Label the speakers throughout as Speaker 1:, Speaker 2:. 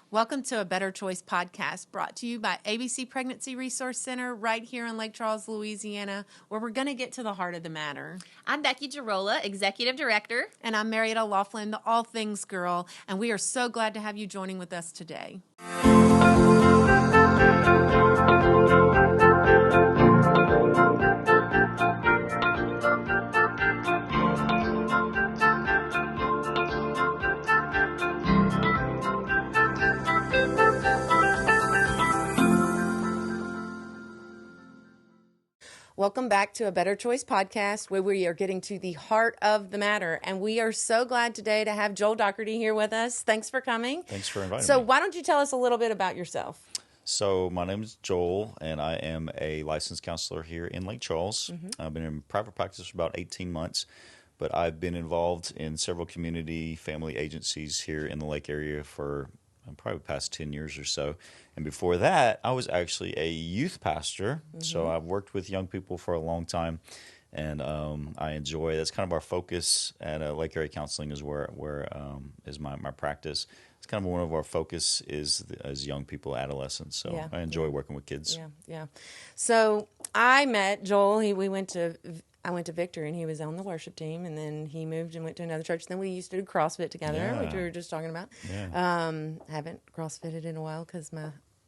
Speaker 1: Welcome to a Better Choice podcast brought to you by ABC Pregnancy Resource Center right here in Lake Charles, Louisiana, where we're going to get to the heart of the matter.
Speaker 2: I'm Becky Girola, Executive Director.
Speaker 1: And I'm Marietta Laughlin, the All Things Girl, and we are so glad to have you joining with us today. Welcome back to a Better Choice podcast where we are getting to the heart of the matter. And we are so glad today to have Joel Doherty here with us. Thanks for coming.
Speaker 3: Thanks for inviting me.
Speaker 1: So why don't you tell us a little bit about yourself?
Speaker 3: So my name is Joel, and I am a licensed counselor here in Lake Charles. I've been in private practice for about 18 months, but I've been involved in several community family agencies here in the Lake area for probably the past 10 years or so. And before that, I was actually a youth pastor. So I've worked with young people for a long time, and I enjoy, that's kind of our focus at Lake Area Counseling is where is my practice. It's kind of one of our focus is young people, adolescents. So I enjoy working with kids.
Speaker 1: Yeah. So I met Joel. I went to Victor, and he was on the worship team, and then he moved and went to another church. Then we used to do CrossFit together, which we were just talking about. Haven't CrossFitted in a while because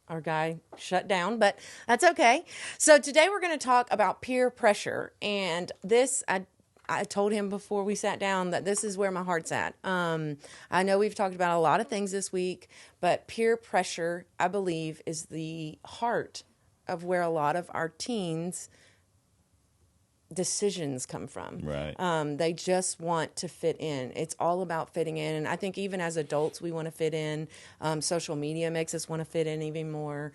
Speaker 1: our guy shut down, but that's okay. So today we're going to talk about peer pressure, and this I told him before we sat down that this is where my heart's at. I know we've talked about a lot of things this week, but peer pressure, I believe, is the heart of where a lot of our teens' decisions come from.
Speaker 3: Right.
Speaker 1: They just want to fit in. It's all about fitting in. And I think even as adults, we want to fit in. Social media makes us want to fit in even more.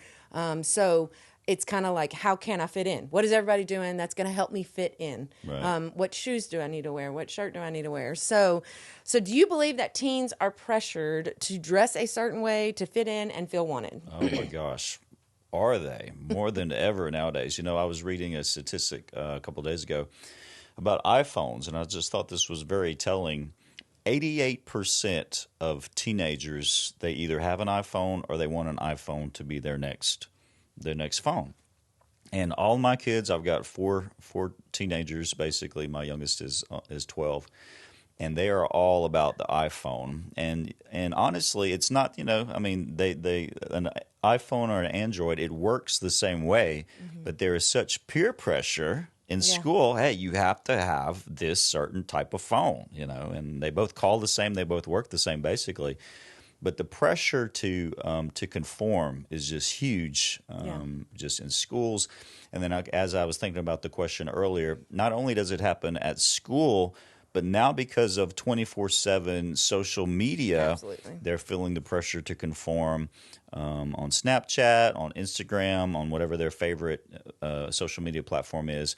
Speaker 1: So it's kind of like, how can I fit in? What is everybody doing that's going to help me fit in?
Speaker 3: Right.
Speaker 1: What shoes do I need to wear? What shirt do I need to wear? So do you believe that teens are pressured to dress a certain way to fit in and feel wanted?
Speaker 3: Oh, my gosh. Are they? More than ever nowadays. You know, I was reading a statistic a couple of days ago about iPhones, and I just thought this was very telling. 88% of teenagers, they either have an iPhone or they want an iPhone to be their next phone. And all my kids, I've got four teenagers, basically. My youngest is 12. And they are all about the iPhone, and honestly, it's not, I mean, they an iPhone or an Android, it works the same way, but there is such peer pressure in school. Hey, you have to have this certain type of phone, and they both call the same, they both work the same, basically. But the pressure to conform is just huge, just in schools. And then, as I was thinking about the question earlier, not only does it happen at school, but now because of 24/7 social media, they're feeling the pressure to conform on Snapchat, on Instagram, on whatever their favorite social media platform is.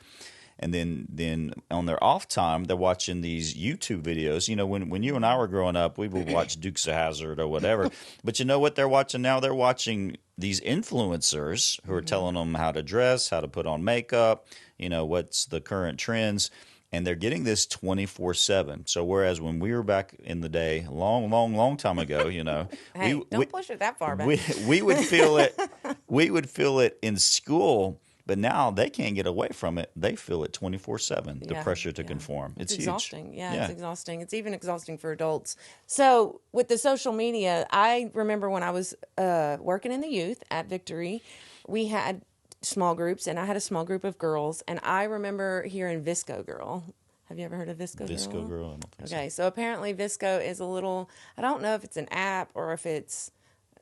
Speaker 3: And then on their off time, they're watching these YouTube videos. When you and I were growing up, we would watch Dukes of Hazzard or whatever. But you know what they're watching now? They're watching these influencers who are telling them how to dress, how to put on makeup, what's the current trends. And they're getting this 24/7. So whereas when we were back in the day, long time ago,
Speaker 1: hey, don't push it that far back.
Speaker 3: We would feel it. We would feel it in school, but now they can't get away from it. They feel it 24/7. The pressure to conform. It's
Speaker 1: exhausting.
Speaker 3: Huge.
Speaker 1: Yeah, it's exhausting. It's even exhausting for adults. So with the social media, I remember when I was working in the youth at Victory, we had small groups, and I had a small group of girls, and I remember hearing Visco Girl. Have you ever heard of Visco Girl?
Speaker 3: Visco Girl? I don't think so.
Speaker 1: Okay, so apparently Visco is a little, I don't know if it's an app or if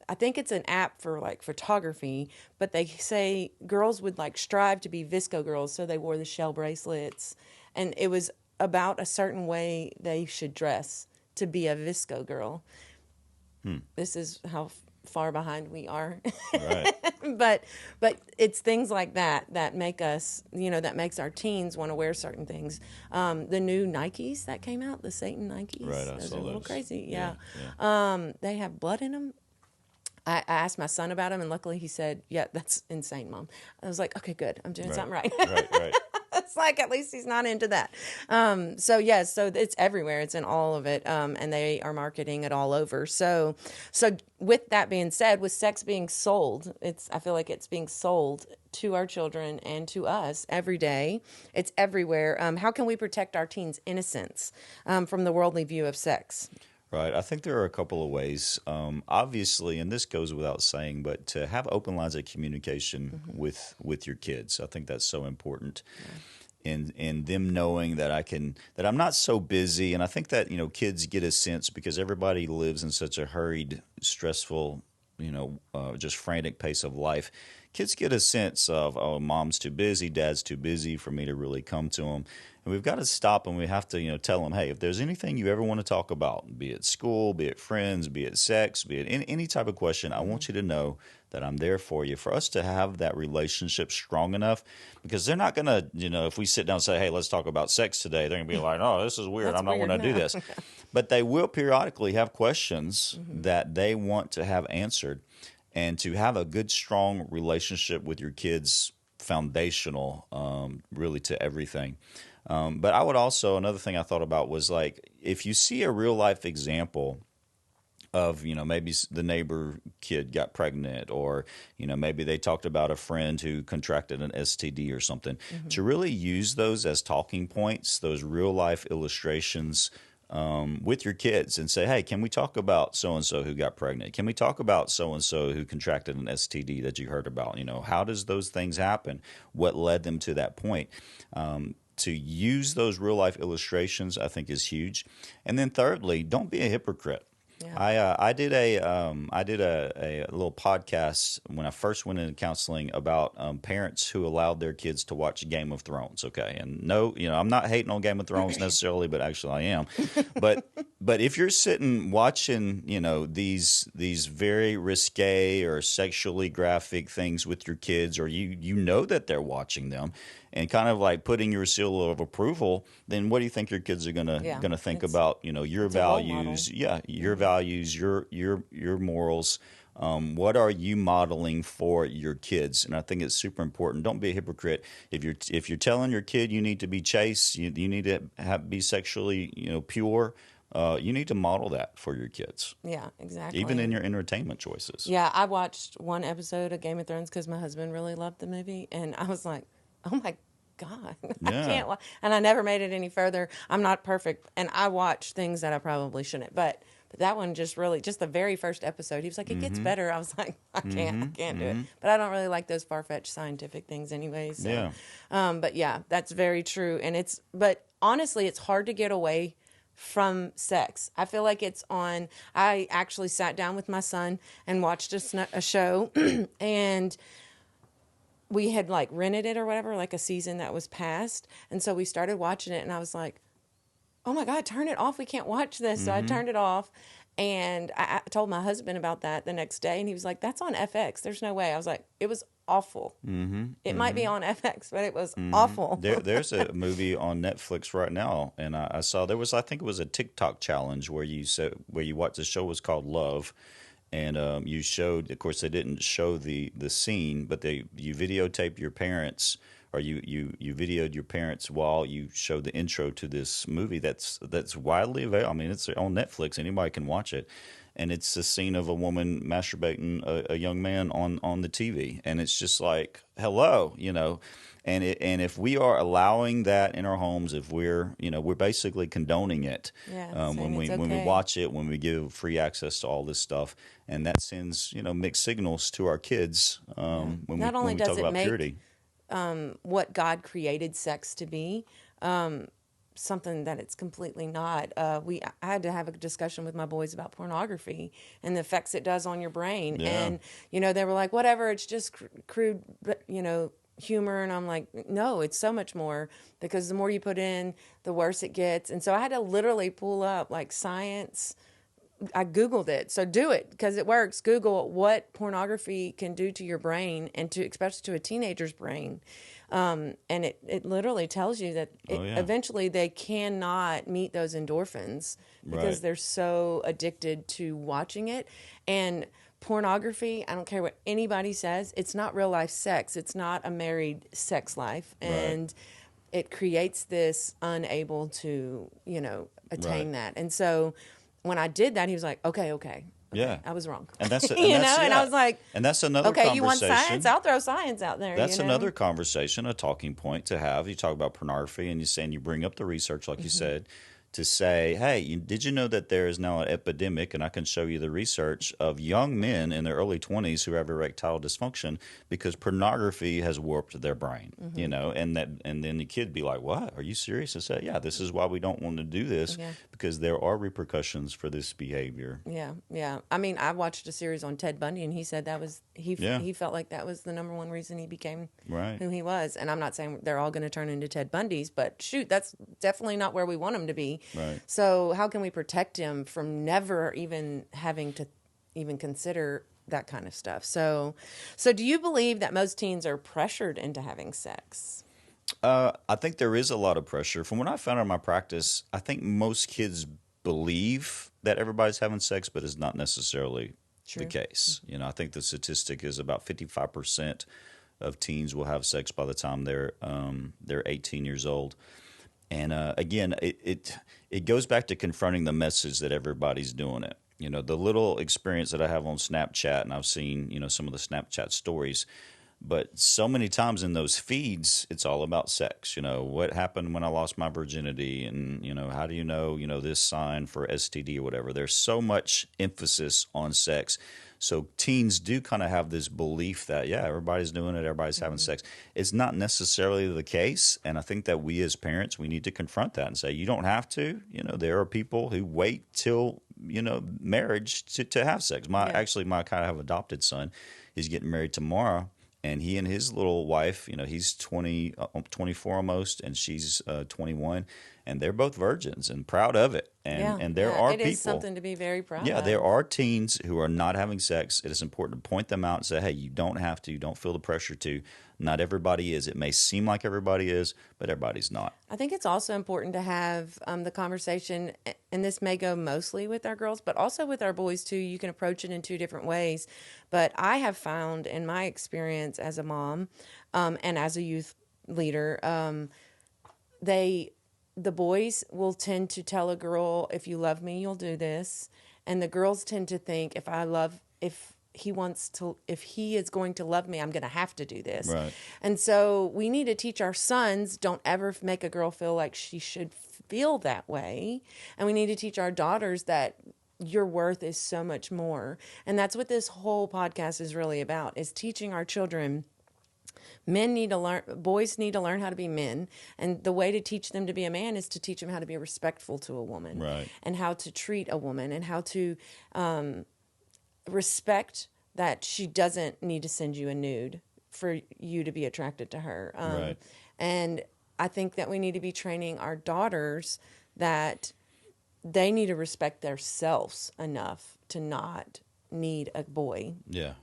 Speaker 1: I think it's an app for like photography, but they say girls would like strive to be Visco girls, so they wore the shell bracelets, and it was about a certain way they should dress to be a Visco girl. This is how far behind we are.
Speaker 3: Right.
Speaker 1: but it's things like that make us, that makes our teens want to wear certain things. The new Nikes that came out, the Satan Nikes,
Speaker 3: right,
Speaker 1: those are a little crazy.
Speaker 3: Yeah.
Speaker 1: They have blood in them. I asked my son about him, and luckily he said, "Yeah, that's insane, Mom." I was like, "Okay, good. I'm doing something right."
Speaker 3: Right.
Speaker 1: It's like, at least he's not into that. So yes, so it's everywhere. It's in all of it. And they are marketing it all over. So with that being said, with sex being sold, I feel like it's being sold to our children and to us every day. It's everywhere. How can we protect our teens' innocence from the worldly view of sex?
Speaker 3: Right. I think there are a couple of ways. Obviously, and this goes without saying, but to have open lines of communication with your kids, I think that's so important. In them knowing that I'm not so busy, and I think that kids get a sense because everybody lives in such a hurried, stressful, just frantic pace of life. Kids get a sense of, oh, mom's too busy, dad's too busy for me to really come to them. And we've got to stop and we have to, tell them, hey, if there's anything you ever want to talk about, be it school, be it friends, be it sex, be it any type of question, I want you to know that I'm there for you. For us to have that relationship strong enough, because they're not going to, if we sit down and say, hey, let's talk about sex today, they're going to be like, oh, this is weird. I'm not going to do this. But they will periodically have questions that they want to have answered. And to have a good, strong relationship with your kids, foundational, really, to everything. But I would also, another thing I thought about was like, if you see a real life example of, maybe the neighbor kid got pregnant, or, maybe they talked about a friend who contracted an STD or something, to really use those as talking points, those real life illustrations with your kids, and say, hey, can we talk about so-and-so who got pregnant? Can we talk about so-and-so who contracted an STD that you heard about? How does those things happen? What led them to that point? To use those real life illustrations, I think, is huge. And then thirdly, don't be a hypocrite. Yeah. I did a little podcast when I first went into counseling about parents who allowed their kids to watch Game of Thrones. Okay, and no, I'm not hating on Game of Thrones necessarily, but actually I am. But if you're sitting watching, these very risque or sexually graphic things with your kids, or you know that they're watching them, and kind of like putting your seal of approval, then what do you think your kids are gonna think about your values? Yeah, your values, your morals. What are you modeling for your kids? And I think it's super important. Don't be a hypocrite. If you're telling your kid you need to be chaste, you need to be sexually pure. You need to model that for your kids.
Speaker 1: Yeah, exactly.
Speaker 3: Even in your entertainment choices.
Speaker 1: Yeah, I watched one episode of Game of Thrones because my husband really loved the movie, and I was like, oh my God, I can't watch. And I never made it any further. I'm not perfect, and I watch things that I probably shouldn't. But that one just the very first episode, he was like, it gets better. I was like, I can't do it. But I don't really like those far-fetched scientific things anyway. So. Yeah. But yeah, that's very true. And but honestly, it's hard to get away from sex. I feel like I actually sat down with my son and watched a show and we had like rented it or whatever, like a season that was past. And so we started watching it and I was like, oh my God, turn it off. We can't watch this. So I turned it off and I told my husband about that the next day and he was like, that's on FX. There's no way. I was like, it was awful. It might be on FX, but it was awful.
Speaker 3: There's a movie on Netflix right now, and I saw I think it was a TikTok challenge where you watched, the show was called Love, and you showed, of course they didn't show the scene, but you videotaped your parents, or you videoed your parents while you showed the intro to this movie that's widely available. I mean, it's on Netflix, anybody can watch it. And it's a scene of a woman masturbating a young man on the TV, and it's just like, hello, and if we are allowing that in our homes, if we're basically condoning it, when we watch it, when we give free access to all this stuff, and that sends mixed signals to our kids when we talk about purity.
Speaker 1: What God created sex to be. Something that it's completely not. I had to have a discussion with my boys about pornography and the effects it does on your brain. Yeah. And, they were like, whatever, it's just crude, humor. And I'm like, no, it's so much more, because the more you put in, the worse it gets. And so I had to literally pull up like science. I Googled it. So do it because it works. Google what pornography can do to your brain, and especially to a teenager's brain. And it literally tells you that eventually they cannot meet those endorphins because they're so addicted to watching it. And pornography, I don't care what anybody says, it's not real life sex. It's not a married sex life. And it creates this unable to, attain that. And so when I did that, he was like, okay,
Speaker 3: Yeah,
Speaker 1: I was wrong.
Speaker 3: and that's
Speaker 1: and I was like,
Speaker 3: and that's another
Speaker 1: okay,
Speaker 3: conversation.
Speaker 1: you want science? I'll throw science out there.
Speaker 3: That's another conversation, a talking point to have. You talk about pornography, and you bring up the research, like you said, to say, hey, did you know that there is now an epidemic, and I can show you the research of young men in their early 20s who have erectile dysfunction because pornography has warped their brain, and then the kid be like, what? Are you serious? And say, yeah, this is why we don't want to do this, because there are repercussions for this behavior.
Speaker 1: Yeah. I mean, I watched a series on Ted Bundy, and he said that was, he felt like that was the number one reason he became who he was. And I'm not saying they're all going to turn into Ted Bundys, but shoot, that's definitely not where we want them to be.
Speaker 3: Right.
Speaker 1: So how can we protect him from never even having to even consider that kind of stuff? So do you believe that most teens are pressured into having sex?
Speaker 3: I think there is a lot of pressure. From what I found in my practice, I think most kids believe that everybody's having sex, but it's not necessarily the case. I think the statistic is about 55% of teens will have sex by the time they're 18 years old. And again, it goes back to confronting the message that everybody's doing it. The little experience that I have on Snapchat, and I've seen, some of the Snapchat stories, but so many times in those feeds, it's all about sex. What happened when I lost my virginity, and, how do you know, this sign for STD or whatever. There's so much emphasis on sex. So teens do kind of have this belief that, everybody's doing it, everybody's having sex. It's not necessarily the case, and I think that we as parents, we need to confront that and say, you don't have to. There are people who wait till, marriage to have sex. My kind of have adopted son, he's getting married tomorrow, and he and his little wife, he's 24 almost, and she's 21, and they're both virgins and proud of it. And there are people. It is
Speaker 1: something to be very proud of.
Speaker 3: Yeah, there are teens who are not having sex. It is important to point them out and say, hey, you don't have to. You don't feel the pressure to. Not everybody is. It may seem like everybody is, but everybody's not.
Speaker 1: I think it's also important to have the conversation, and this may go mostly with our girls, but also with our boys too. You can approach it in two different ways. But I have found in my experience as a mom and as a youth leader, the boys will tend to tell a girl, if you love me, you'll do this. And the girls tend to think, if he is going to love me, I'm going to have to do this.
Speaker 3: Right.
Speaker 1: And so we need to teach our sons, don't ever make a girl feel like she should feel that way. And we need to teach our daughters that your worth is so much more. And that's what this whole podcast is really about, is teaching our children. Boys need to learn how to be men. And the way to teach them to be a man is to teach them how to be respectful to a woman.
Speaker 3: Right.
Speaker 1: And how to treat a woman, and how to respect that she doesn't need to send you a nude for you to be attracted to her.
Speaker 3: Right.
Speaker 1: And I think that we need to be training our daughters that they need to respect themselves enough to not need a boy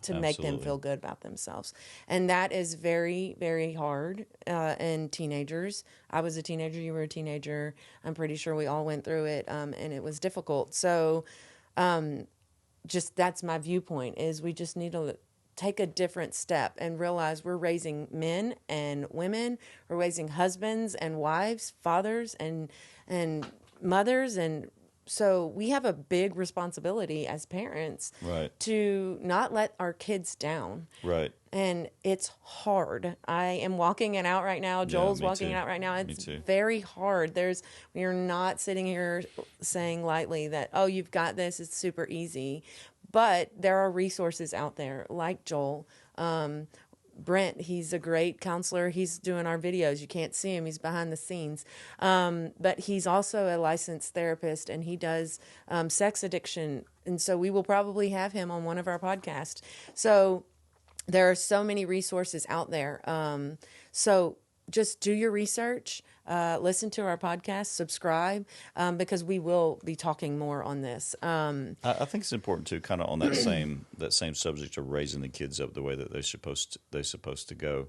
Speaker 1: to make them feel good about themselves. And that is very, very hard in teenagers. I was a teenager, you were a teenager. I'm pretty sure we all went through it, and it was difficult. So just that's my viewpoint, is we just need to take a different step and realize we're raising men and women, we're raising husbands and wives, fathers and mothers, and so we have a big responsibility as parents to not let our kids down.
Speaker 3: Right.
Speaker 1: And it's hard. I am walking it out right now. Joel's walking it out right now. It's very hard. We are not sitting here saying lightly that, oh, you've got this, it's super easy. But there are resources out there like Joel. Brent, he's a great counselor. He's doing our videos. You can't see him. He's behind the scenes. But he's also a licensed therapist, and he does sex addiction. And so we will probably have him on one of our podcasts. So there are so many resources out there. So just do your research, listen to our podcast, subscribe, because we will be talking more on this.
Speaker 3: I think it's important too, kind of on that same subject of raising the kids up the way that they're supposed to go.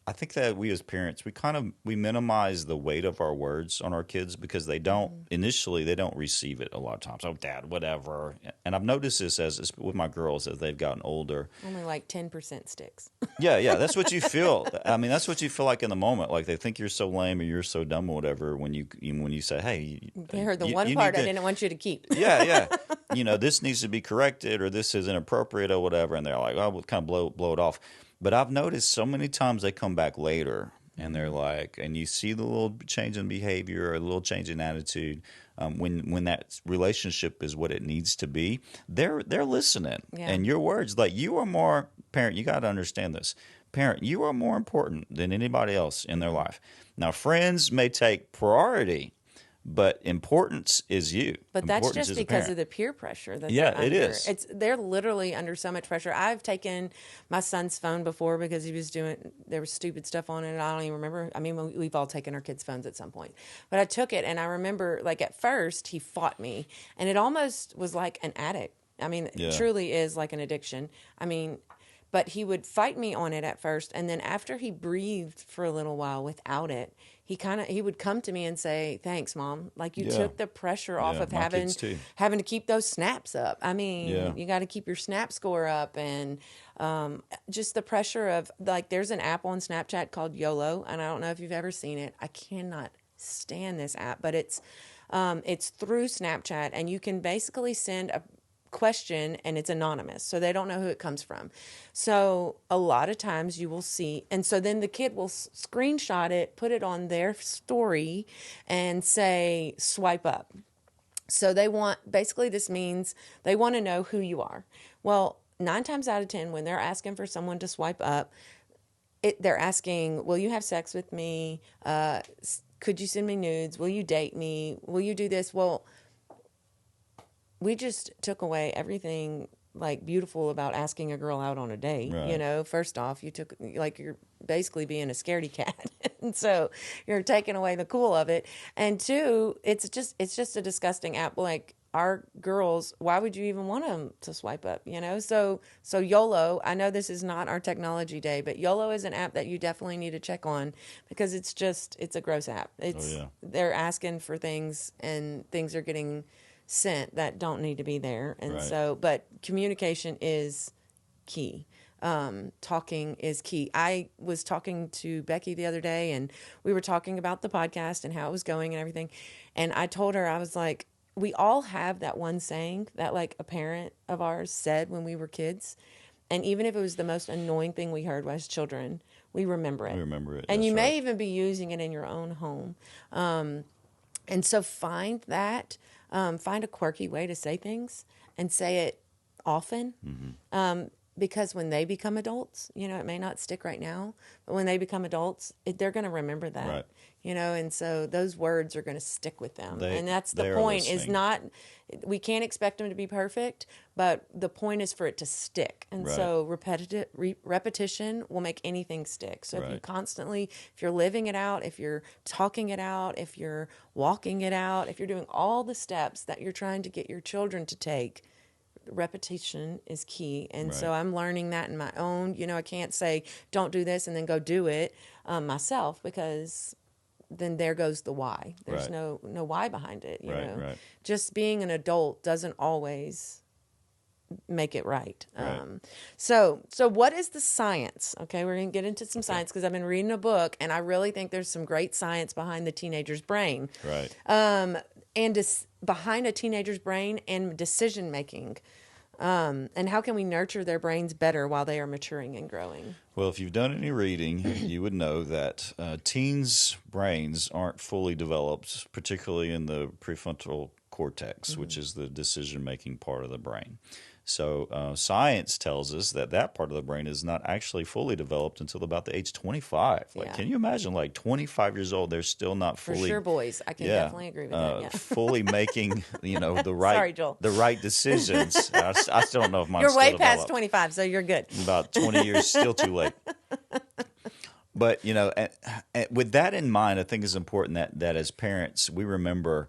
Speaker 3: I think that we as parents, we minimize the weight of our words on our kids because they don't initially they don't receive it a lot of times. Oh, Dad, whatever. And I've noticed this as with my girls as they've gotten older.
Speaker 1: Only like 10% sticks.
Speaker 3: Yeah, that's what you feel. I mean, that's what you feel like in the moment. Like they think you're so lame or you're so dumb or whatever when you say, "Hey,
Speaker 1: They heard the one part I didn't want you to keep.
Speaker 3: yeah. This needs to be corrected or this is inappropriate or whatever," and they're like, "Oh, we'll kind of blow it off." But I've noticed so many times they come back later and they're like, and you see the little change in behavior or a little change in attitude when that relationship is what it needs to be. They're listening, and your words, like you are more parent. You got to understand this, parent. You are more important than anybody else in their life. Now, friends may take priority. But importance is you.
Speaker 1: But that's just because of the peer pressure that they're under.
Speaker 3: It is.
Speaker 1: They're literally under so much pressure. I've taken my son's phone before because there was stupid stuff on it, and I don't even remember. I mean, we've all taken our kids' phones at some point. But I took it, and I remember, like, at first, he fought me, and it almost was like an addict. I mean, it truly is like an addiction. I mean, but he would fight me on it at first, and then after he breathed for a little while without it, he would come to me and say, "Thanks, Mom. Like you took the pressure off of having to keep those snaps up. I mean, you got to keep your snap score up, and just the pressure of like there's an app on Snapchat called YOLO, and I don't know if you've ever seen it. I cannot stand this app, but it's through Snapchat, and you can basically send a question and it's anonymous, so they don't know who it comes from. So a lot of times you will see, and so then the kid will screenshot it, put it on their story and say swipe up. So this means they want to know who you are. Well, 9 times out of 10 when they're asking for someone to swipe up, they're asking, will you have sex with me? Could you send me nudes? Will you date me? Will you do this? Well, we just took away everything like beautiful about asking a girl out on a date. Right. First off, you're basically being a scaredy cat. And so you're taking away the cool of it. And 2, it's just a disgusting app. Like our girls, why would you even want them to swipe up? So YOLO, I know this is not our technology day, but YOLO is an app that you definitely need to check on because it's a gross app. They're asking for things and things are getting sent that don't need to be there. And but communication is key. Talking is key. I was talking to Becky the other day and we were talking about the podcast and how it was going and everything. And I told her, I was like, we all have that one saying that like a parent of ours said when we were kids. And even if it was the most annoying thing we heard as children, we remember it. And you may even be using it in your own home. And so find a quirky way to say things and say it often. Because when they become adults, it may not stick right now, but when they become adults, they're going to remember that, right. And so those words are going to stick with them. And that's the point is not, we can't expect them to be perfect, but the point is for it to stick. And so repetition will make anything stick. So if you're living it out, if you're talking it out, if you're walking it out, if you're doing all the steps that you're trying to get your children to take, repetition is key. And so I'm learning that in my own, I can't say don't do this and then go do it myself, because then there goes the why. There's no why behind it. Just being an adult doesn't always make it right. So what is the science? Okay, we're going to get into some science because I've been reading a book and I really think there's some great science behind the teenager's brain. Behind a teenager's brain and decision making. And how can we nurture their brains better while they are maturing and growing?
Speaker 3: Well, if you've done any reading, you would know that teens' brains aren't fully developed, particularly in the prefrontal cortex, which is the decision-making part of the brain. So science tells us that part of the brain is not actually fully developed until about the age 25. Can you imagine, 25 years old, they're still not fully...
Speaker 1: For sure, boys. I can definitely agree with that.
Speaker 3: Fully making, the right Sorry, Joel. The right decisions. I still don't know if mine's
Speaker 1: You're
Speaker 3: still
Speaker 1: way
Speaker 3: developed.
Speaker 1: past 25, so you're good.
Speaker 3: About 20 years, still too late. But, and with that in mind, I think it's important that as parents, we remember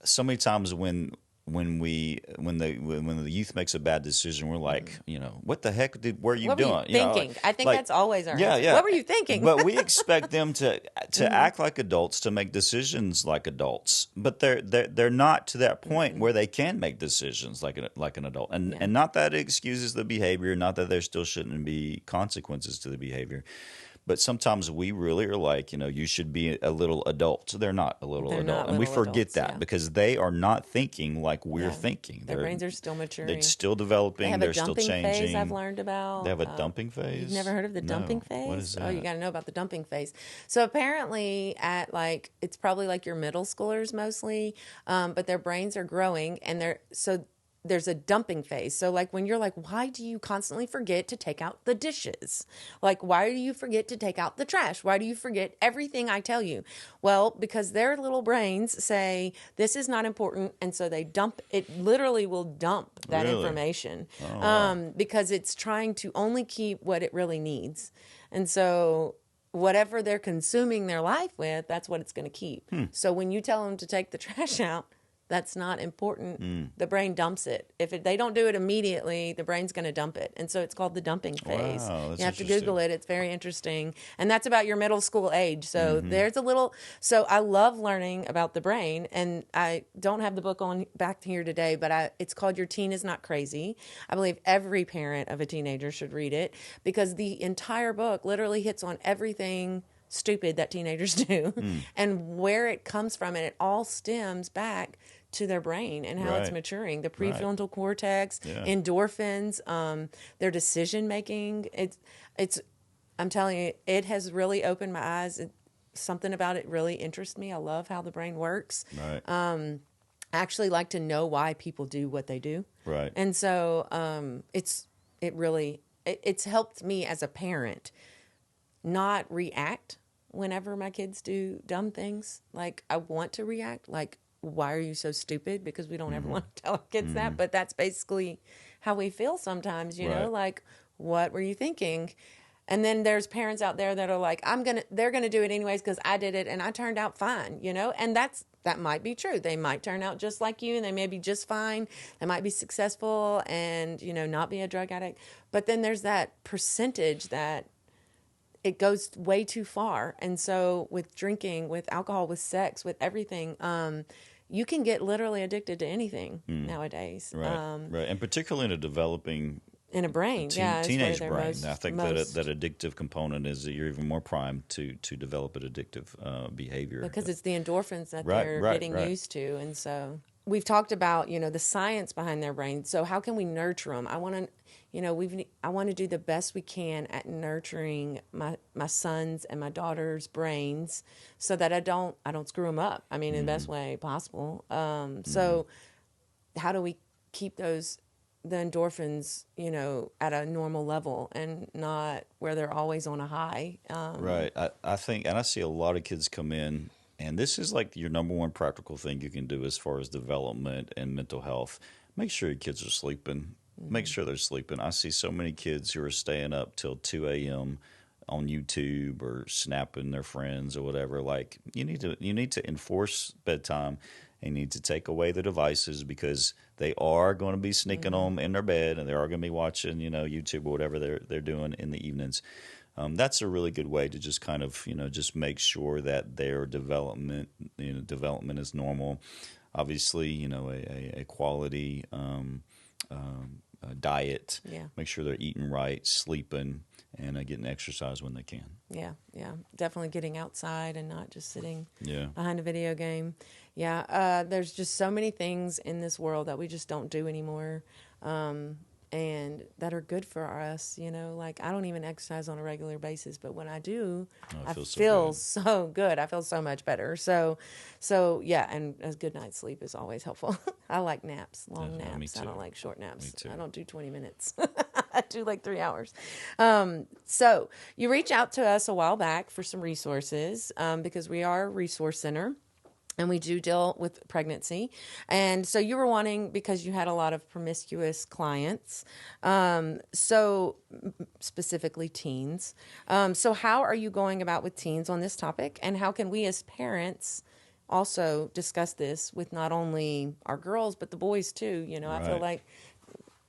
Speaker 3: so many times when when the youth makes a bad decision, we're like, what the heck were you
Speaker 1: What
Speaker 3: doing?
Speaker 1: were you thinking? I think
Speaker 3: like,
Speaker 1: that's always our
Speaker 3: yeah,
Speaker 1: answer.
Speaker 3: yeah.
Speaker 1: What were you thinking?
Speaker 3: But we expect them to act like adults, to make decisions like adults. But they're not to that point where they can make decisions like an adult. And not that it excuses the behavior, not that there still shouldn't be consequences to the behavior. But sometimes we really are like, you should be a little adult. They're not a little
Speaker 1: They're
Speaker 3: adult.
Speaker 1: not
Speaker 3: And we
Speaker 1: little
Speaker 3: forget
Speaker 1: adults,
Speaker 3: that
Speaker 1: yeah.
Speaker 3: because they are not thinking like we're thinking.
Speaker 1: Their brains are still maturing.
Speaker 3: They're still developing.
Speaker 1: They have
Speaker 3: They're
Speaker 1: a
Speaker 3: still
Speaker 1: dumping
Speaker 3: changing.
Speaker 1: phase I've learned about.
Speaker 3: They have a dumping phase?
Speaker 1: You've never heard of the dumping phase?
Speaker 3: What is that?
Speaker 1: Oh, you got to know about the dumping phase. So apparently it's probably like your middle schoolers mostly, but their brains are growing and there's a dumping phase. So like when you're like, why do you constantly forget to take out the dishes? Like, why do you forget to take out the trash? Why do you forget everything I tell you? Well, because their little brains say, this is not important. And so they dump, it literally will dump that information because it's trying to only keep what it really needs. And so whatever they're consuming their life with, that's what it's going to keep. So when you tell them to take the trash out, that's not important. The brain dumps it. If they don't do it immediately, the brain's going to dump it. And so it's called the dumping phase.
Speaker 3: Wow, that's
Speaker 1: you have to Google it. It's very interesting. And that's about your middle school age. So so I love learning about the brain. And I don't have the book on back here today, but it's called Your Teen Is Not Crazy. I believe every parent of a teenager should read it because the entire book literally hits on everything stupid that teenagers do and where it comes from. And it all stems back to their brain and how it's maturing. The prefrontal cortex, endorphins, their decision making. It's. I'm telling you, it has really opened my eyes. Something about it really interests me. I love how the brain works.
Speaker 3: Right.
Speaker 1: I actually like to know why people do what they do.
Speaker 3: Right.
Speaker 1: And so it's helped me as a parent not react whenever my kids do dumb things. Like, I want to react like, why are you so stupid? Because we don't ever want to tell our kids that, but that's basically how we feel sometimes, you know, like, what were you thinking? And then there's parents out there that are like, they're going to do it anyways because I did it and I turned out fine, you know? And that might be true. They might turn out just like you and they may be just fine. They might be successful and, not be a drug addict. But then there's that percentage that it goes way too far. And so with drinking, with alcohol, with sex, with everything, you can get literally addicted to anything nowadays.
Speaker 3: Right, right. And particularly in a developing
Speaker 1: in a brain,
Speaker 3: teenage brain. I think that addictive component is that you're even more primed to develop an addictive behavior.
Speaker 1: Because it's the endorphins that they're getting used to. And so we've talked about, the science behind their brain. So how can we nurture them? I want to do the best we can at nurturing my sons and my daughter's brains so that I don't screw them up. I mean, in the best way possible. So how do we keep the endorphins, at a normal level and not where they're always on a high?
Speaker 3: Right. I think, and I see a lot of kids come in, and this is like your number one practical thing you can do as far as development and mental health. Make sure your kids are sleeping. Make sure they're sleeping. I see so many kids who are staying up till 2 a.m. on YouTube or snapping their friends or whatever. Like, you need to enforce bedtime. You need to take away the devices because they are going to be sneaking them in their bed and they are going to be watching, YouTube or whatever they're doing in the evenings. That's a really good way to just kind of, just make sure that their development is normal. Obviously, a quality diet.
Speaker 1: Yeah.
Speaker 3: Make sure they're eating right, sleeping, and getting exercise when they can.
Speaker 1: Yeah. Definitely getting outside and not just sitting behind a video game. Yeah. There's just so many things in this world that we just don't do anymore. And that are good for us, like I don't even exercise on a regular basis, but when I do, I feel so good. I feel so much better. So yeah, and a good night's sleep is always helpful. I like naps, long naps. Me too. I don't like short naps.
Speaker 3: Me too.
Speaker 1: I don't do 20 minutes. I do like 3 hours. So you reached out to us a while back for some resources because we are a resource center. And we do deal with pregnancy. And so you were wanting, because you had a lot of promiscuous clients, so specifically teens. So how are you going about with teens on this topic? And how can we as parents also discuss this with not only our girls, but the boys too. You know, I feel like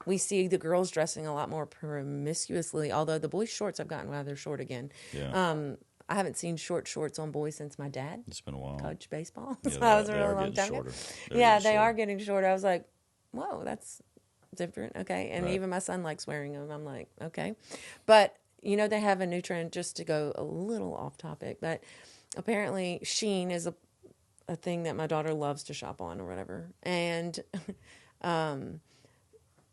Speaker 1: we see the girls dressing a lot more promiscuously, although the boys' shorts have gotten rather short again.
Speaker 3: Yeah.
Speaker 1: I haven't seen short shorts on boys since my dad
Speaker 3: It's been a while.
Speaker 1: coached baseball.
Speaker 3: Yeah,
Speaker 1: So that was a
Speaker 3: they
Speaker 1: really
Speaker 3: are
Speaker 1: long
Speaker 3: getting
Speaker 1: time ago.
Speaker 3: shorter.
Speaker 1: Yeah, they are getting shorter. I was like, whoa, that's different. Okay. And
Speaker 3: Right.
Speaker 1: even my son likes wearing them. I'm like, okay. But, you know, they have a new trend, just to go a little off topic, but apparently Shein is a thing that my daughter loves to shop on or whatever. And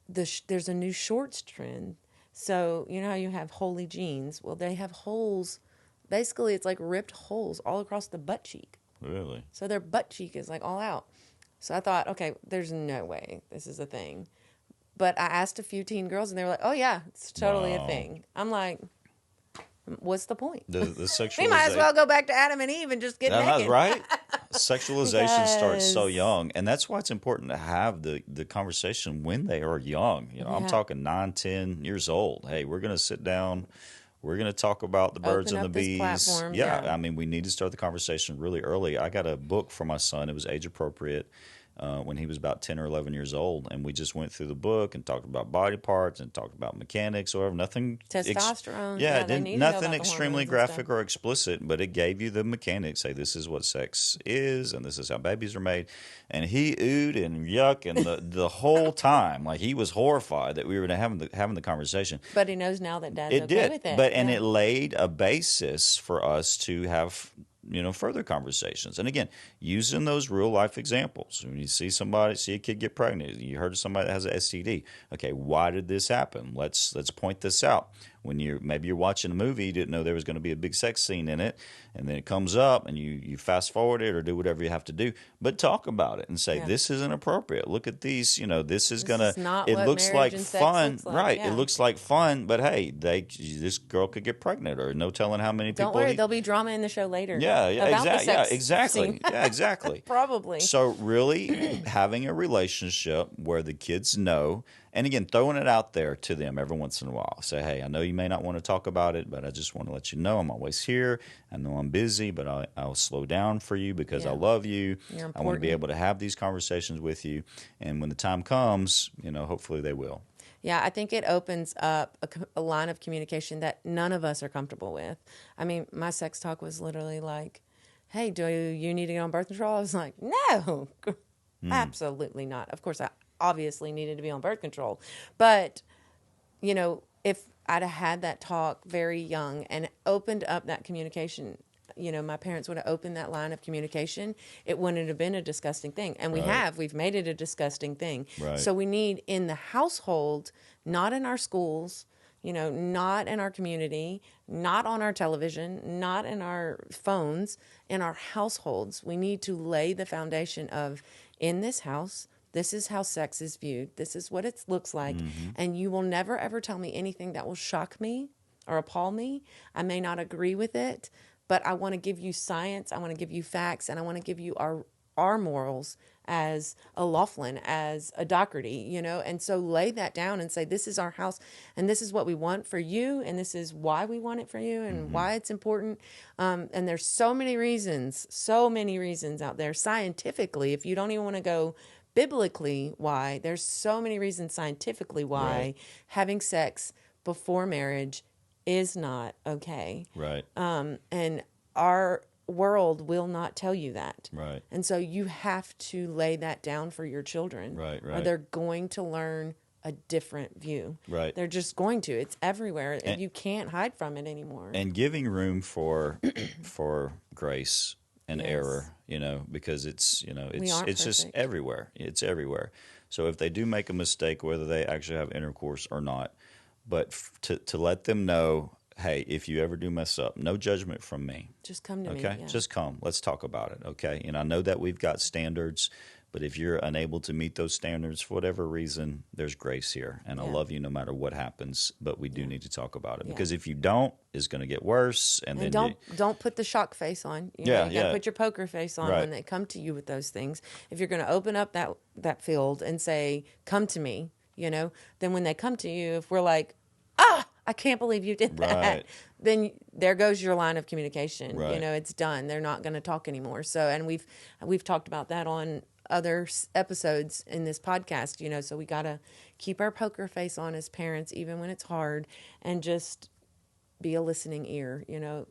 Speaker 1: there's a new shorts trend. So, you know how you have holy jeans? Well, they have holes. Basically, it's like ripped holes all across the butt cheek.
Speaker 3: Really?
Speaker 1: So their butt cheek is like all out. So I thought, okay, there's no way this is a thing. But I asked a few teen girls, and they were like, oh, yeah, it's totally a thing. I'm like, what's the point?
Speaker 3: The sexualization.
Speaker 1: We might as well go back to Adam and Eve and just get naked.
Speaker 3: Right? Sexualization starts so
Speaker 1: Because-
Speaker 3: young. And that's why it's important to have the conversation when they are young. You know, I'm talking 9, 10 years old. Hey, we're going to sit down. We're going to talk about the birds
Speaker 1: Open
Speaker 3: and the
Speaker 1: up this
Speaker 3: bees.
Speaker 1: platform,
Speaker 3: Yeah,
Speaker 1: yeah.
Speaker 3: I mean, we need to start the conversation really early. I got a book for my son. It was age appropriate when he was about 10 or 11 years old. And we just went through the book and talked about body parts and talked about mechanics or whatever. Nothing.
Speaker 1: Testosterone.
Speaker 3: Yeah,
Speaker 1: they need to know
Speaker 3: nothing
Speaker 1: about the
Speaker 3: extremely
Speaker 1: hormones and
Speaker 3: graphic
Speaker 1: stuff.
Speaker 3: or explicit, but it gave you the mechanics. Say, this is what sex is, and this is how babies are made. And he oohed and yuck, and the whole time, like he was horrified that we were having the conversation.
Speaker 1: But he knows now that Dad's
Speaker 3: It
Speaker 1: okay
Speaker 3: did,
Speaker 1: with it.
Speaker 3: but and
Speaker 1: Yeah.
Speaker 3: it laid a basis for us to have further conversations. And again, using those real life examples. When you see a kid get pregnant, you heard of somebody that has an STD. Okay, why did this happen? Let's point this out. When maybe you're watching a movie, you didn't know there was going to be a big sex scene in it, and then it comes up, and you fast forward it or do whatever you have to do, but talk about it and say this isn't appropriate. Look at these. This is gonna.
Speaker 1: not
Speaker 3: It
Speaker 1: what
Speaker 3: looks
Speaker 1: marriage
Speaker 3: like
Speaker 1: and sex
Speaker 3: fun,
Speaker 1: looks like,
Speaker 3: right?
Speaker 1: yeah.
Speaker 3: It looks like fun, but hey, this girl could get pregnant, or no telling how many people.
Speaker 1: Don't worry, there'll be drama in the show later.
Speaker 3: Yeah,
Speaker 1: about the
Speaker 3: exactly. Yeah,
Speaker 1: sex
Speaker 3: exactly.
Speaker 1: scene.
Speaker 3: Yeah, exactly.
Speaker 1: Probably.
Speaker 3: So really having a relationship where the kids know, and again, throwing it out there to them every once in a while. Say, hey, I know you may not want to talk about it, but I just want to let you know I'm always here. I know I'm busy, but I'll slow down for you because I love you.
Speaker 1: You're
Speaker 3: I want to be
Speaker 1: important.
Speaker 3: able to have these conversations with you. And when the time comes, hopefully they will.
Speaker 1: Yeah, I think it opens up a line of communication that none of us are comfortable with. I mean, my sex talk was literally like, hey, do you need to get on birth control? I was like, no, absolutely not. Of course, I obviously needed to be on birth control. But, if I'd have had that talk very young and opened up that communication, my parents would have opened that line of communication, it wouldn't have been a disgusting thing. And we've made it a disgusting thing.
Speaker 3: Right.
Speaker 1: So we need in the household, not in our schools, not in our community, not on our television, not in our phones, in our households. We need to lay the foundation of, in this house, this is how sex is viewed. This is what it looks like.
Speaker 3: Mm-hmm.
Speaker 1: And you will never, ever tell me anything that will shock me or appall me. I may not agree with it, but I want to give you science. I want to give you facts, and I want to give you our morals as a Laughlin, as a Doherty, and so lay that down and say, this is our house, and this is what we want for you, and this is why we want it for you, and why it's important. And there's so many reasons out there scientifically, if you don't even want to go biblically, why, there's so many reasons scientifically why having sex before marriage is not okay.
Speaker 3: Right.
Speaker 1: And our world will not tell you that.
Speaker 3: Right.
Speaker 1: And so you have to lay that down for your children.
Speaker 3: Right,
Speaker 1: Or
Speaker 3: right.
Speaker 1: they're going to learn a different view.
Speaker 3: Right.
Speaker 1: They're just going to. It's everywhere. You can't hide from it anymore.
Speaker 3: And giving room for grace and error, because it's
Speaker 1: aren't
Speaker 3: just
Speaker 1: perfect.
Speaker 3: everywhere. It's everywhere. So if they do make a mistake, whether they actually have intercourse or not, but to let them know, hey, if you ever do mess up, no judgment from me.
Speaker 1: Just come to me.
Speaker 3: Okay,
Speaker 1: Yeah.
Speaker 3: just come. Let's talk about it. Okay, and I know that we've got standards, but if you're unable to meet those standards for whatever reason, there's grace here, and I love you no matter what happens. But we do need to talk about it because if you don't, it's going to get worse. And then
Speaker 1: don't put the shock face on. You gotta put your poker face on when they come to you with those things. If you're going to open up that field and say, "Come to me," then when they come to you, if we're like, I can't believe you did that.
Speaker 3: Right.
Speaker 1: Then there goes your line of communication.
Speaker 3: Right.
Speaker 1: You know, it's done. They're not going to talk anymore. So, and we've talked about that on other episodes in this podcast, you know, so we got to keep our poker face on as parents, even when it's hard, and just be a listening ear. You know,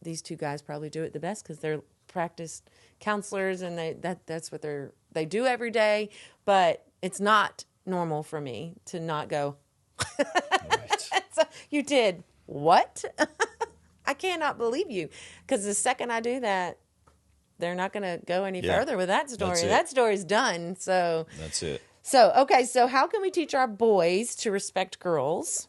Speaker 1: these two guys probably do it the best because they're practiced counselors, and that's what they do every day. But it's not normal for me to not go,
Speaker 3: Right.
Speaker 1: so you did what? I cannot believe you. Because the second I do that, they're not going to go any further with that story. That story's done. So
Speaker 3: that's it.
Speaker 1: So, okay. So how can we teach our boys to respect girls?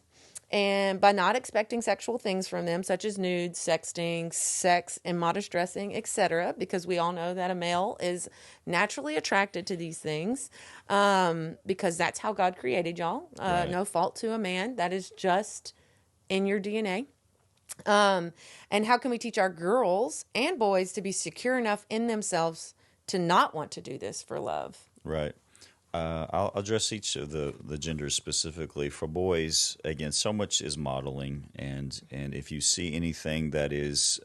Speaker 1: And by not expecting sexual things from them, such as nudes, sexting, sex, immodest dressing, etc., because we all know that a male is naturally attracted to these things, because that's how God created y'all.
Speaker 3: Right.
Speaker 1: No fault to a man. That is just in your DNA. And how can we teach our girls and boys to be secure enough in themselves to not want to do this for love?
Speaker 3: Right. I'll address each of the genders specifically. For boys, again, so much is modeling, and if you see anything that is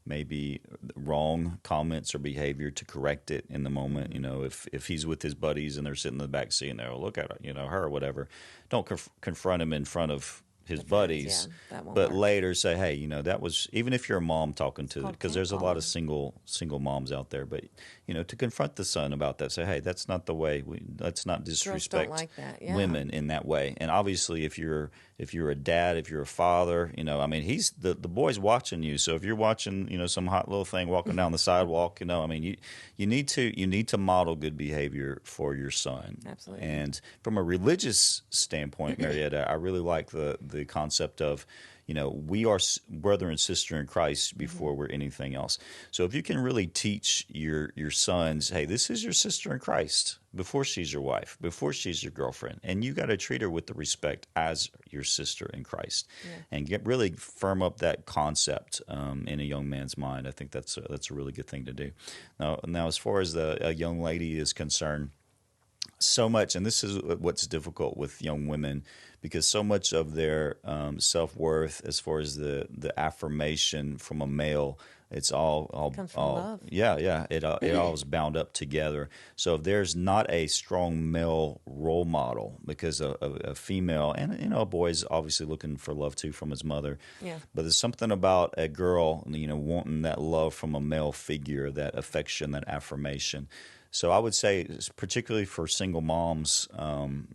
Speaker 3: maybe wrong comments or behavior, to correct it in the moment. You know, if he's with his buddies and they're sitting in the back seat and they're, look at her, you know, her or whatever, don't confront him in front of his buddies,
Speaker 1: that won't
Speaker 3: but
Speaker 1: work.
Speaker 3: later say, hey, you know, that was, even if you're a mom talking to, because there's a lot of single moms out there, but you know, to confront the son about that, say, hey, that's not the way, let's not disrespect
Speaker 1: like that. Yeah.
Speaker 3: women in that way. And obviously, if you're a dad, if you're a father, you know, I mean, he's the boy's watching you. So if you're watching, you know, some hot little thing walking down the sidewalk, you know, I mean, you need to model good behavior for your son.
Speaker 1: Absolutely.
Speaker 3: And from a religious standpoint, Marietta, I really like the concept of, you know, we are brother and sister in Christ before we're anything else. So if you can really teach your sons, hey, this is your sister in Christ before she's your wife, before she's your girlfriend, and you got to treat her with the respect as your sister in Christ, and really firm up that concept in a young man's mind. I think that's a really good thing to do. Now as far as a young lady is concerned, so much, and this is what's difficult with young women, because so much of their self-worth, as far as the affirmation from a male, it's all
Speaker 1: comes from love.
Speaker 3: It all is bound up together. So if there's not a strong male role model, because a female, and you know, a boy's obviously looking for love too from his mother, but there's something about a girl, you know, wanting that love from a male figure, that affection, that affirmation. So I would say, particularly for single moms,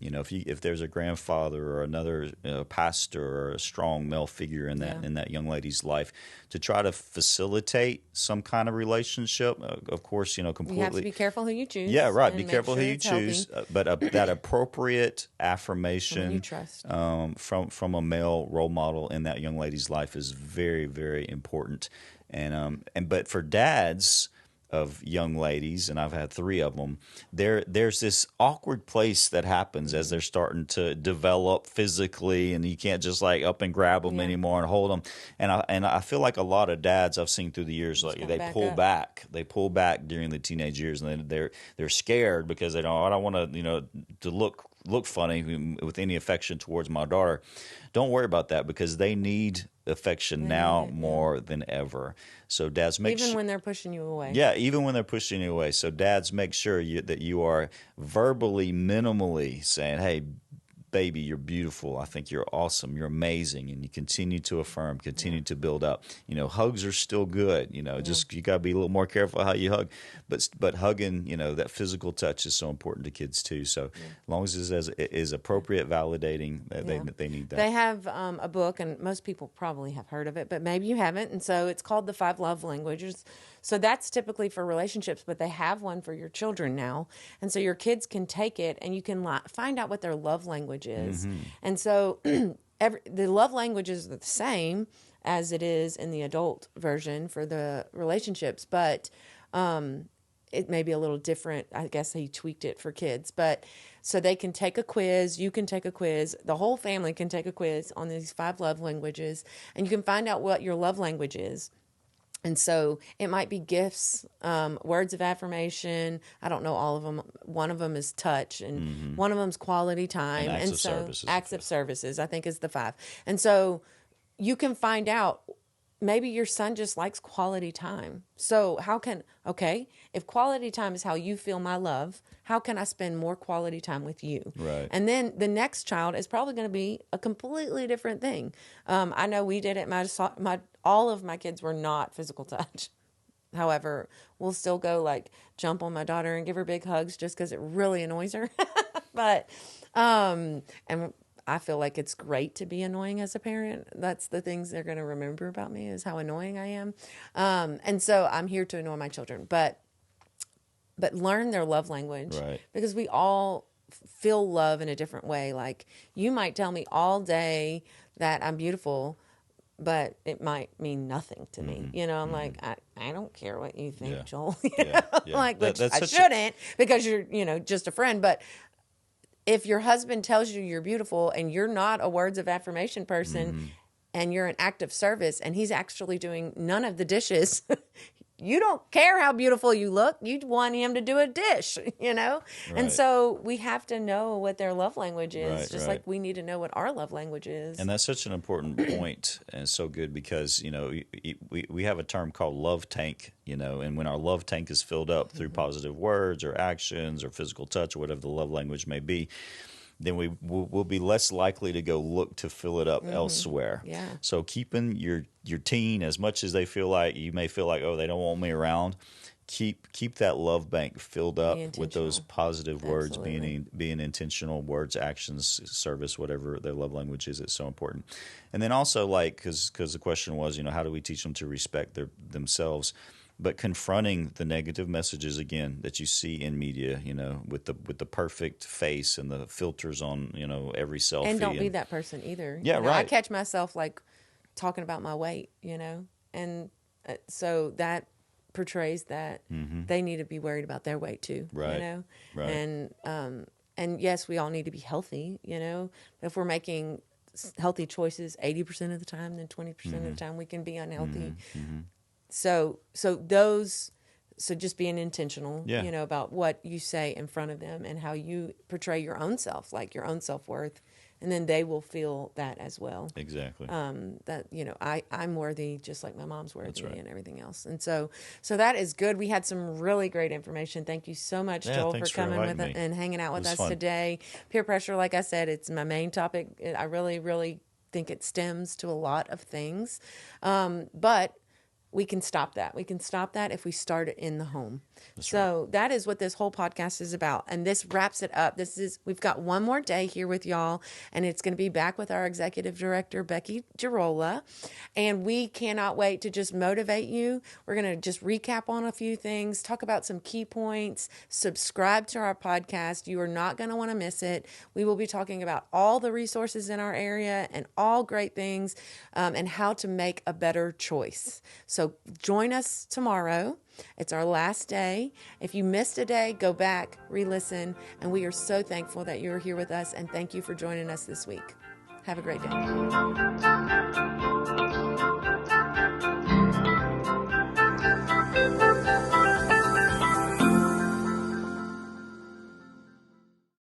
Speaker 3: you know, if there's a grandfather or another pastor or a strong male figure in that young lady's life, to try to facilitate some kind of relationship. Of course, you know, completely.
Speaker 1: You have to be careful who you choose.
Speaker 3: Yeah, right. Be
Speaker 1: make
Speaker 3: careful
Speaker 1: sure
Speaker 3: who you
Speaker 1: it's
Speaker 3: choose,
Speaker 1: healthy.
Speaker 3: but that appropriate affirmation
Speaker 1: you trust.
Speaker 3: From a male role model in that young lady's life is very, very important. But for dads of young ladies, and I've had 3 of them, there's this awkward place that happens as they're starting to develop physically, and you can't just like up and grab them anymore and hold them. And I feel like a lot of dads I've seen through the years, like they pull back. They pull back during the teenage years, and they're scared because I don't want to, you know, to look funny with any affection towards my daughter. Don't worry about that, because they need affection now more than ever. So dads,
Speaker 1: even when they're pushing you away.
Speaker 3: Yeah, even when they're pushing you away. So dads, make sure that you are verbally, minimally saying, hey, baby, you're beautiful. I think you're awesome. You're amazing. And you continue to affirm, continue to build up. You know, hugs are still good. You know, just you got to be a little more careful how you hug. But hugging, you know, that physical touch is so important to kids too. So as long as it is appropriate, validating, they need that.
Speaker 1: They have a book, and most people probably have heard of it, but maybe you haven't. And so it's called The 5 Love Languages. So that's typically for relationships, but they have one for your children now. And so your kids can take it, and you can find out what their love language is. And so the love language is the same as it is in the adult version for the relationships, but it may be a little different. I guess he tweaked it for kids. But so they can take a quiz. You can take a quiz. The whole family can take a quiz on these 5 love languages, and you can find out what your love language is. And so it might be gifts, words of affirmation. I don't know all of them. One of them is touch, and one of them is quality time.
Speaker 3: And acts of services.
Speaker 1: Acts of services, I think, is the 5. And so you can find out, maybe your son just likes quality time. So if quality time is how you feel my love, how can I spend more quality time with you?
Speaker 3: Right.
Speaker 1: And then the next child is probably going to be a completely different thing. I know we did it. All of my kids were not physical touch. However, we'll still go like jump on my daughter and give her big hugs just because it really annoys her. But, and I feel like it's great to be annoying as a parent. That's the things they're going to remember about me, is how annoying I am. And so I'm here to annoy my children, but learn their love language,
Speaker 3: right.
Speaker 1: Because we all feel love in a different way. Like, you might tell me all day that I'm beautiful, but it might mean nothing to me. You know, I'm like, I don't care what you think, Joel. Like, which I shouldn't, because you're, just a friend. But if your husband tells you you're beautiful and you're not a words of affirmation person, and you're an act of service, and he's actually doing none of the dishes, you don't care how beautiful you look. You want him to do a dish, Right. And so we have to know what their love language is, just like we need to know what our love language is.
Speaker 3: And that's such an important point, and so good, because, we have a term called love tank, and when our love tank is filled up through positive words or actions or physical touch or whatever the love language may be, then we'll be less likely to go look to fill it up elsewhere.
Speaker 1: Yeah.
Speaker 3: So keeping your teen, as much as you may feel like, oh, they don't want me around, keep that love bank filled up with those positive words, being intentional, words, actions, service, whatever their love language is. It's so important. And then also, because the question was, how do we teach them to respect themselves? But confronting the negative messages, again, that you see in media, with the perfect face and the filters on, every selfie.
Speaker 1: And don't be that person either.
Speaker 3: Yeah, right.
Speaker 1: I catch myself like talking about my weight, and so that portrays that they need to be worried about their weight too,
Speaker 3: right. Right.
Speaker 1: And yes, we all need to be healthy, if we're making healthy choices 80% of the time, then 20% of the time we can be unhealthy. So just being intentional, about what you say in front of them and how you portray your own self, like your own self-worth, and then they will feel that as well.
Speaker 3: Exactly.
Speaker 1: That, I'm worthy just like my mom's worthy, and everything else. And so that is good. We had some really great information. Thank you so much, Joel, for coming with us and hanging out with us today. Peer pressure, like I said, it's my main topic. I really, really think it stems to a lot of things. But we can stop that. We can stop that if we start it in the home. That is what this whole podcast is about. And this wraps it up. We've got one more day here with y'all, and it's going to be back with our executive director, Becky Girola. And we cannot wait to just motivate you. We're going to just recap on a few things, talk about some key points, subscribe to our podcast. You are not going to want to miss it. We will be talking about all the resources in our area and all great things, and how to make a better choice. So join us tomorrow. It's our last day. If you missed a day, go back, re-listen, and we are so thankful that you're here with us, and thank you for joining us this week. Have a great day.